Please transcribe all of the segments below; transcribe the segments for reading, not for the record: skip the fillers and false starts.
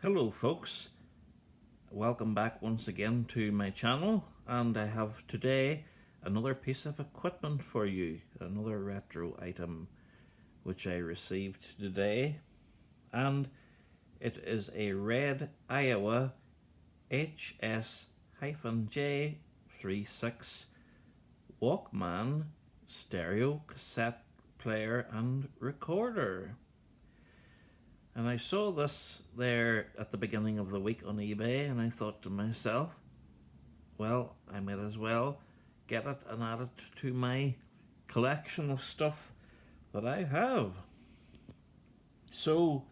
Hello folks, welcome back once again to my channel, and I have today another piece of equipment for you, another retro item which I received today, and it is a red Aiwa HS-J36 Walkman stereo cassette player and recorder. And I saw this there at the beginning of the week on eBay, and I thought to myself, well, I might as well get it and add it to my collection of stuff that I have. So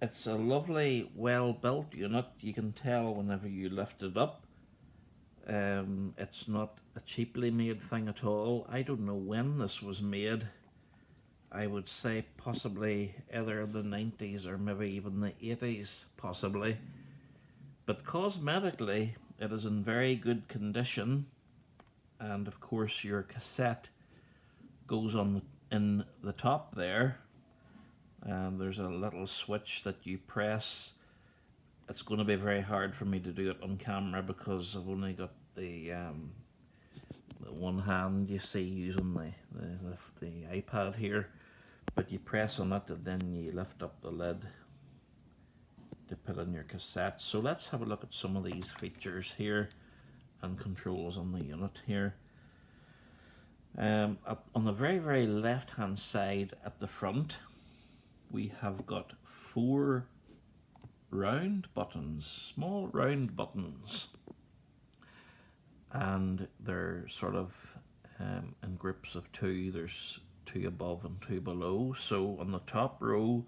it's a lovely, well-built unit. You can tell whenever you lift it up. It's not a cheaply made thing at all. I don't know when this was made. I would say possibly either the 90s or maybe even the 80s, possibly. But cosmetically, it is in very good condition. And of course, your cassette goes on in the top there. And there's a little switch that you press. It's going to be very hard for me to do it on camera because I've only got the one hand, you see, using the iPad here. But you press on it and then you lift up the lid to put in your cassette. So let's have a look at some of these features here and controls on the unit here. On the very left hand side at the front, we have got 4 round buttons, small round buttons, and they're sort of in groups of 2. There's 2 above and 2 below. So on the top row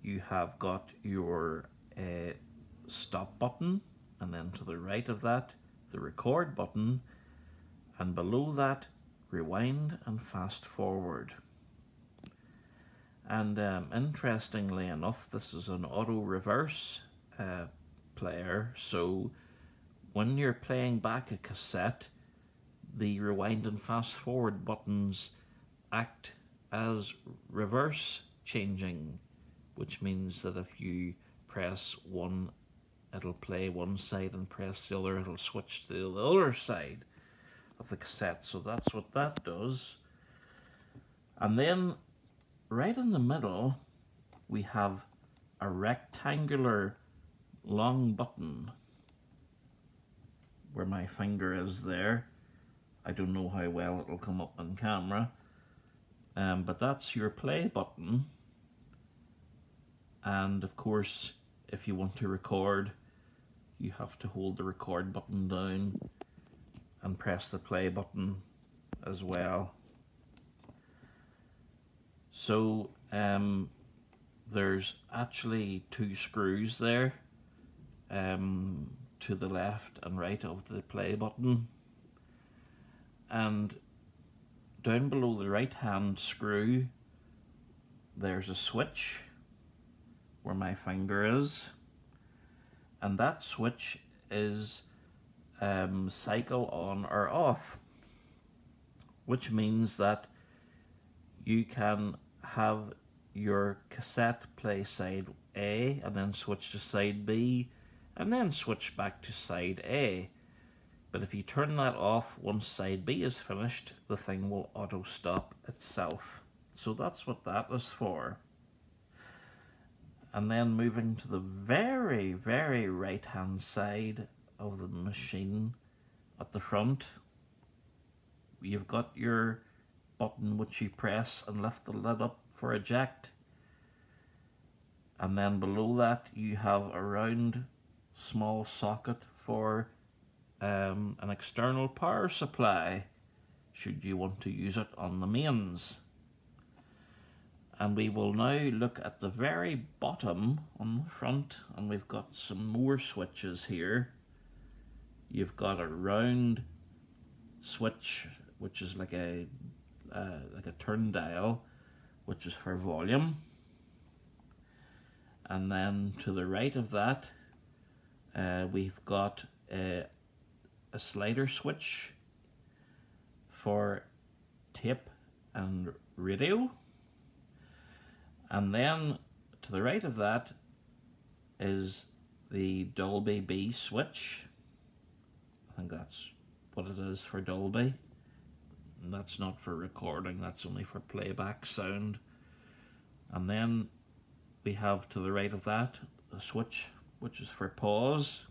you have got your stop button, and then to the right of that the record button, and below that rewind and fast forward. And interestingly enough, this is an auto reverse player, so when you're playing back a cassette, the rewind and fast forward buttons act as reverse changing, which means that if you press one, it'll play one side, and press the other, it'll switch to the other side of the cassette. So that's what that does. And then right in the middle we have a rectangular long button where my finger is there. I don't know how well it'll come up on camera. But that's your play button, and of course if you want to record, you have to hold the record button down and press the play button as well. So there's actually 2 screws there to the left and right of the play button, and down below the right hand screw there's a switch where my finger is, and that switch is cycle on or off, which means that you can have your cassette play side A and then switch to side B and then switch back to side A. But if you turn that off once side B is finished, the thing will auto stop itself. So that's what that is for. And then moving to the very right hand side of the machine at the front, you've got your button which you press and lift the lid up for eject. And then below that you have a round small socket for an external power supply should you want to use it on the mains. And we will now look at the very bottom on the front, and we've got some more switches here. You've got a round switch which is like a turn dial, which is for volume, and then to the right of that we've got a slider switch for tape and radio, and then to the right of that is the Dolby B switch. I think that's what it is for Dolby. And that's not for recording, that's only for playback sound. And then we have to the right of that a switch which is for pause.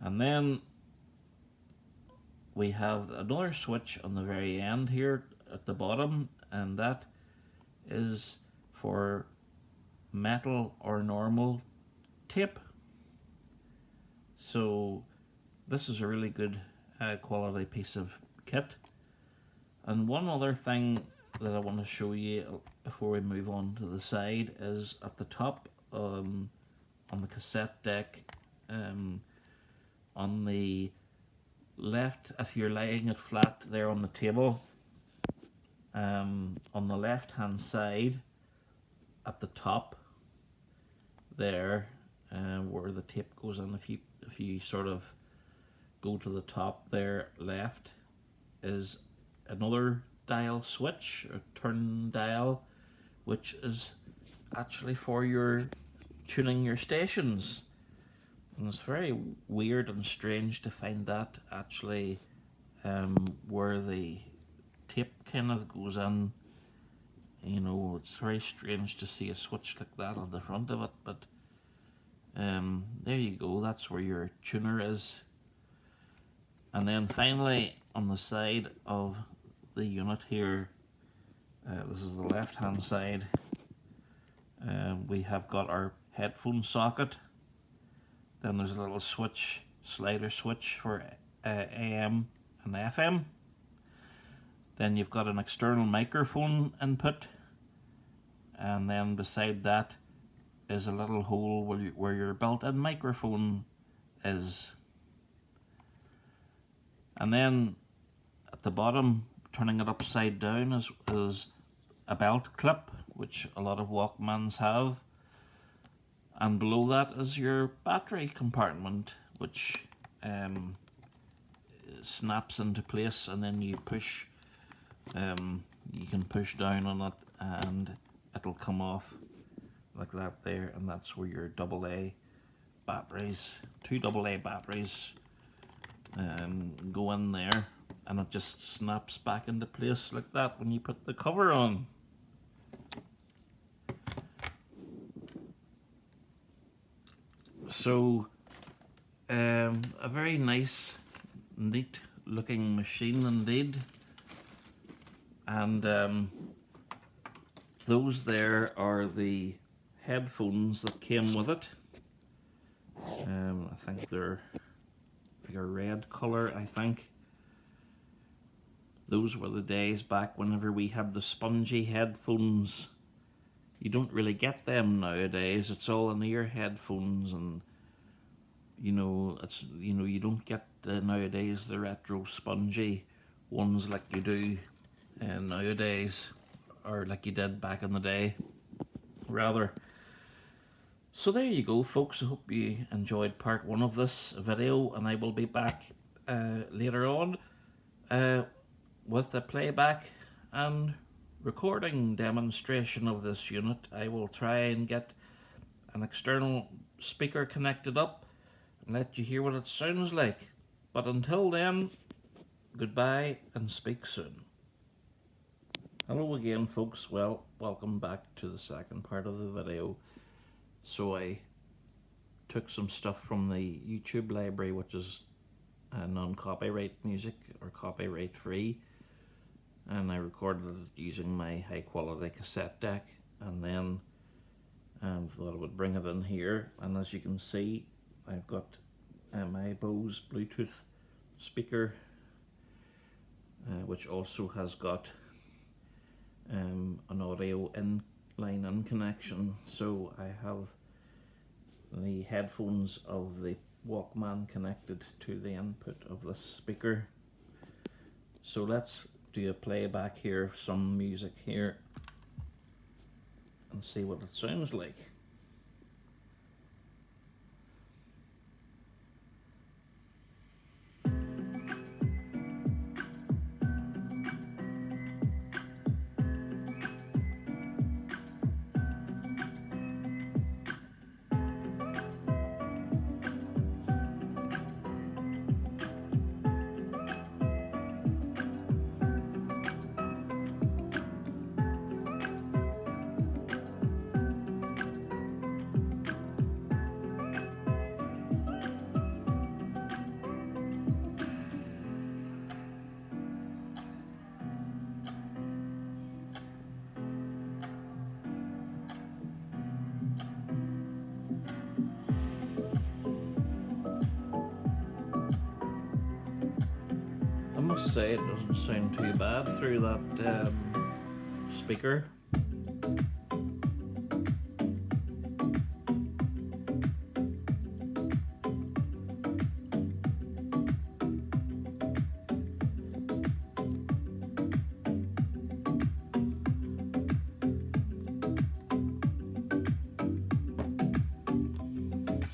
And then we have another switch on the very end here at the bottom, and that is for metal or normal tape. So this is a really good quality piece of kit. And one other thing that I want to show you before we move on to the side is at the top on the cassette deck, on the left, if you're laying it flat there on the table, on the left hand side at the top there, where the tape goes in, if you sort of go to the top there left, is another dial switch, a turn dial, which is actually for your tuning your stations. And it's very weird and strange to find that actually where the tape kind of goes in. You know, it's very strange to see a switch like that on the front of it, but there you go, that's where your tuner is. And then finally on the side of the unit here, this is the left hand side, we have got our headphone socket. Then there's a little switch, slider switch for AM and FM. Then you've got an external microphone input, and then beside that is a little hole where your built-in microphone is. And then at the bottom, turning it upside down, is a belt clip, which a lot of Walkmans have. And below that is your battery compartment, which snaps into place, and then you push, you can push down on it and it'll come off like that there, and that's where your AA batteries, 2 AA batteries go in there, and it just snaps back into place like that when you put the cover on. So a very nice, neat looking machine indeed. And those there are the headphones that came with it. I think they're like a red colour, I think. Those were the days back whenever we had the spongy headphones. You don't really get them nowadays. It's all in-ear headphones, and you know, you don't get nowadays the retro spongy ones like you do nowadays, or like you did back in the day, rather. So there you go, folks. I hope you enjoyed part 1 of this video, and I will be back later on with a playback and recording demonstration of this unit. I will try and get an external speaker connected up and let you hear what it sounds like. But until then, goodbye and speak soon. Hello again, folks. Well, welcome back to the second part of the video. So I took some stuff from the YouTube library, which is non-copyright music or copyright free, and I recorded it using my high quality cassette deck, and then thought I would bring it in here. And as you can see, I've got my Bose Bluetooth speaker, which also has got an audio line in connection. So I have the headphones of the Walkman connected to the input of this speaker. So let's do a playback here of some music here and see what it sounds like. say, it doesn't sound too bad through that speaker.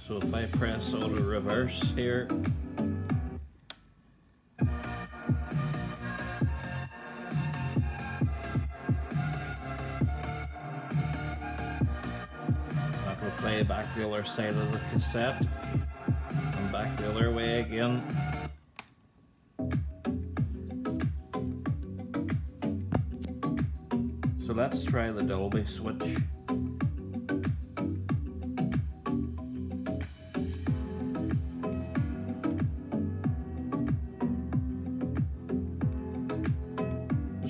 So if I press auto reverse here, that will play back the other side of the cassette and back the other way again. So let's try the Dolby switch.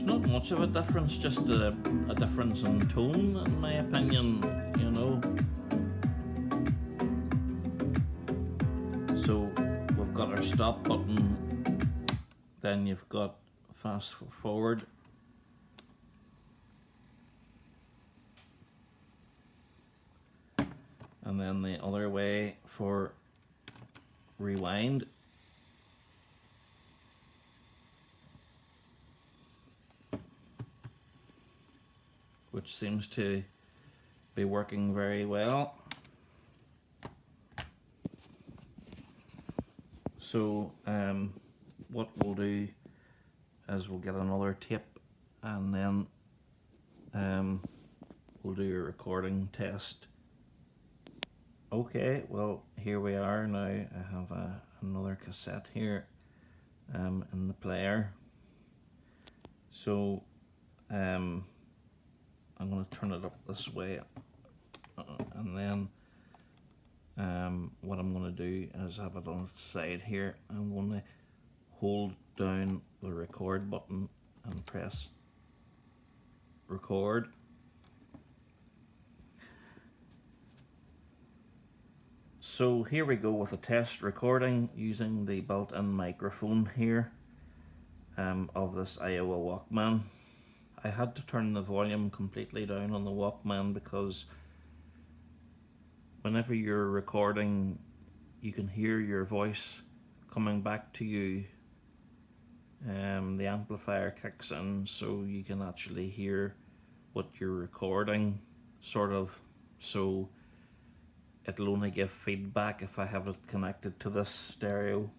Not much of a difference, just a difference in tone, in my opinion, you know. So we've got our stop button, then you've got fast forward, and then the other way for rewind. Which seems to be working very well. So what we'll do is we'll get another tape and then we'll do a recording test. Okay, well here we are now. I have another cassette here in the player. So I'm going to turn it up this way, and then what I'm going to do is have it on its side here. I'm going to hold down the record button and press record. So here we go with a test recording using the built-in microphone here of this Aiwa Walkman. I had to turn the volume completely down on the Walkman because whenever you're recording, you can hear your voice coming back to you. The amplifier kicks in, so you can actually hear what you're recording, sort of. So it'll only give feedback if I have it connected to this stereo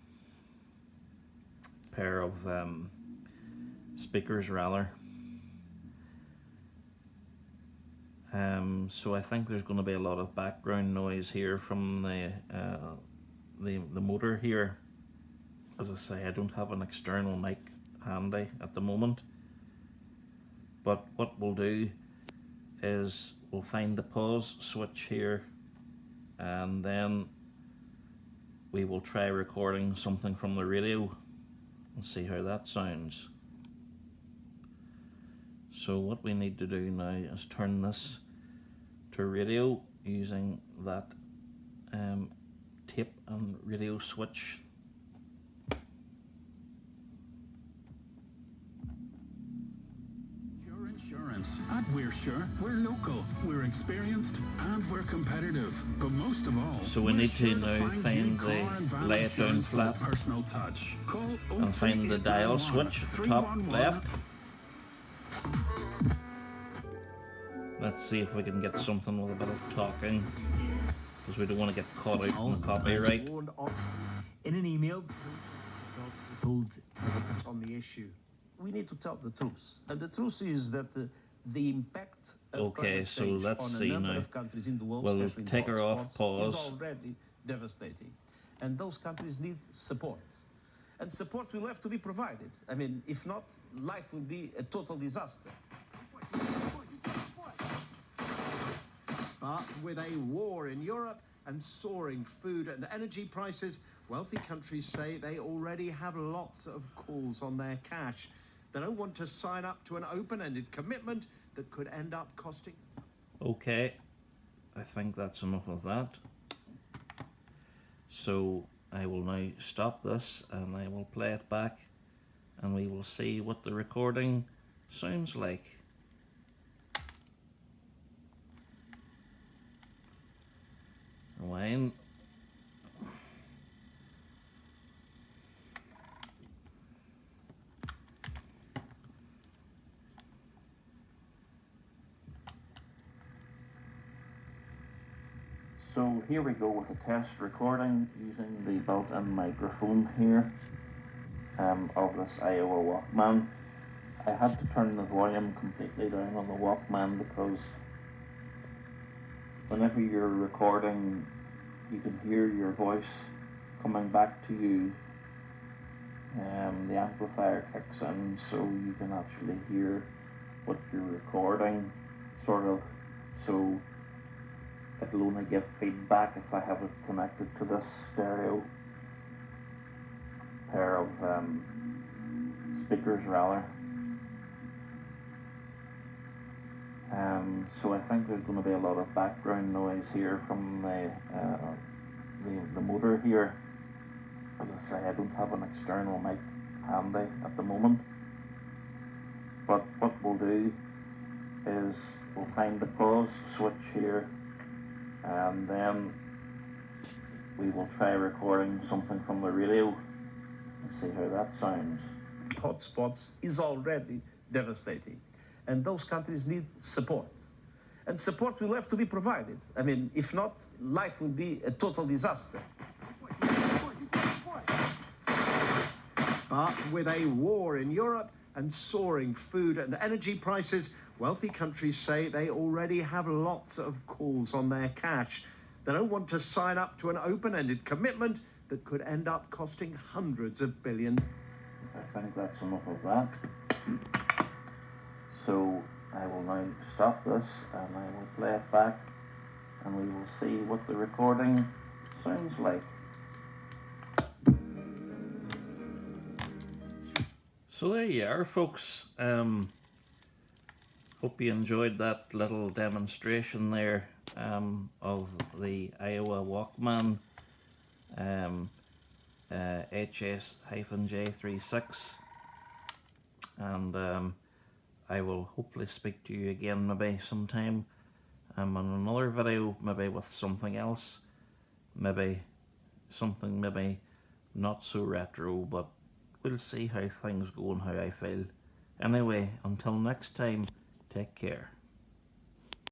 pair of speakers, rather. So I think there's going to be a lot of background noise here from the motor here. As I say, I don't have an external mic handy at the moment, but what we'll do is we'll find the pause switch here, and then we will try recording something from the radio and see how that sounds. So what we need to do now is turn this to radio using that tape and radio switch. Sure Insurance. At We're Sure, we're local, we're experienced, and we're competitive. But most of all, so we need to now find the lay it down flat personal touch. and find the dial switch at the top left. Let's see if we can get something with a bit of talking, because we don't want to get caught out on the copyright. In an email, told on the issue. We need to tell the truth, and the truth is that the impact of climate change on a number of countries in the world, we'll take her off pause, is already devastating, and those countries need support. And support will have to be provided. I mean, if not, life will be a total disaster. But with a war in Europe and soaring food and energy prices, wealthy countries say they already have lots of calls on their cash. They don't want to sign up to an open-ended commitment that could end up costing. Okay, I think that's enough of that. So I will now stop this and I will play it back and we will see what the recording sounds like. Wine. So here we go with a test recording using the built-in microphone here of this Aiwa Walkman. I had to turn the volume completely down on the Walkman because whenever you're recording you can hear your voice coming back to you. The amplifier kicks in so you can actually hear what you're recording, sort of, so it'll only give feedback if I have it connected to this stereo pair of speakers rather. So I think there's going to be a lot of background noise here from the motor here. As I say, I don't have an external mic handy at the moment, but what we'll do is we'll find the pause switch here, and then we will try recording something from the radio and see how that sounds. Hotspots is already devastating, and those countries need support. And support will have to be provided. I mean, if not, life will be a total disaster. But with a war in Europe and soaring food and energy prices, wealthy countries say they already have lots of calls on their cash. They don't want to sign up to an open-ended commitment that could end up costing hundreds of billions. I think that's enough of that. So I will now stop this and I will play it back and we will see what the recording sounds like. So there you are, folks. Hope you enjoyed that little demonstration there of the Aiwa Walkman HS-J36, and I will hopefully speak to you again maybe sometime on another video, maybe with something else, maybe something maybe not so retro, but we'll see how things go and how I feel. Anyway, until next time, take care.